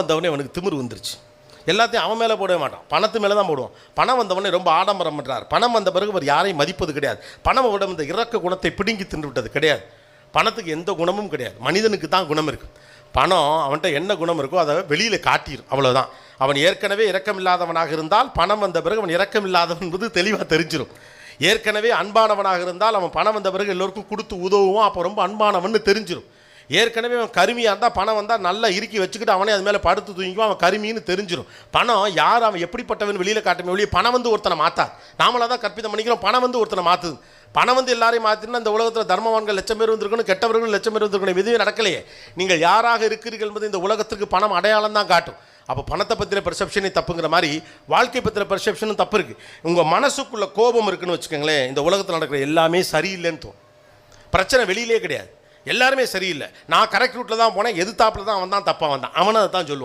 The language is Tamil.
வந்தவனே அவனுக்கு திமிரு வந்துருச்சு. எல்லாத்தையும் அவன் மேலே போடவே மாட்டான், பணத்து மேலே தான் போடுவான். பணம் வந்தவனே ரொம்ப ஆடம்பரம் பண்ணுறார். பணம் வந்த பிறகு அவர் யாரையும் மதிப்பது கிடையாது. பணம் விட இந்த இறக்க குணத்தை பிடுங்கி தின்று விட்டது கிடையாது. பணத்துக்கு எந்த குணமும் கிடையாது, மனிதனுக்கு தான் குணம் இருக்குது. பணம் அவன்கிட்ட என்ன குணம் இருக்கோ அதை வெளியில் காட்டிடும், அவ்வளோதான். அவன் ஏற்கனவே இரக்கமில்லாதவனாக இருந்தால் பணம் வந்த பிறகு அவன் இரக்கமில்லாதவன் என்பது தெளிவாக தெரிஞ்சிடும். ஏற்கனவே அன்பானவனாக இருந்தால் அவன் பணம் வந்த பிறகு எல்லோருக்கும் கொடுத்து உதவுவான், அப்போ ரொம்ப அன்பானவன் தெரிஞ்சிடும். ஏற்கனவே அவன் கருமியாக இருந்தால் பணம் வந்தால் நல்லா இறுக்கி வச்சுக்கிட்டு அவனே அது மேலே படுத்து தூங்கிக்குவான், அவன் கருமின்னு தெரிஞ்சிடும். பணம் யார் அவன் எப்படிப்பட்டவன் வெளியில் காட்டுமே வெளியே பணம் வந்து ஒருத்தனை மாற்றா. நாமளாக தான் கற்பிதம் பண்ணிக்கிறோம், பணம் வந்து ஒருத்தனை மாற்றுது. பணம் வந்து எல்லாரையும் மாற்றினா இந்த உலகத்தில் தர்மவான்கள் லட்சம் பேர் வந்திருக்கணும், கெட்டவர்கள் லட்சம் பேர் வந்திருக்கணும். எதுவே நடக்கலையே. நீங்கள் யாராக இருக்கிறீர்கள் என்பது இந்த உலகத்திற்கு பணம் அடையாளம் தான் காட்டும். அப்போ பணத்தை பற்றின பெர்செப்ஷனே தப்புங்கிற மாதிரி வாழ்க்கை பற்றின பெர்செப்ஷனும் தப்பு இருக்குது. உங்கள் மனசுக்குள்ளே கோபம் இருக்குன்னு வச்சுக்கோங்களேன், இந்த உலகத்தில் நடக்கிற எல்லாமே சரியில்லைன்னு தோணும். பிரச்சனை வெளியிலே கிடையாது, எல்லாருமே சரியில்லை. நான் கரெக்ட் ரூட்டில் தான் போனேன், எதிர்த்தாப்பில் தான் அவன் தான் தப்பாக வந்தான், அவனை அதை தான் சொல்லுவான்.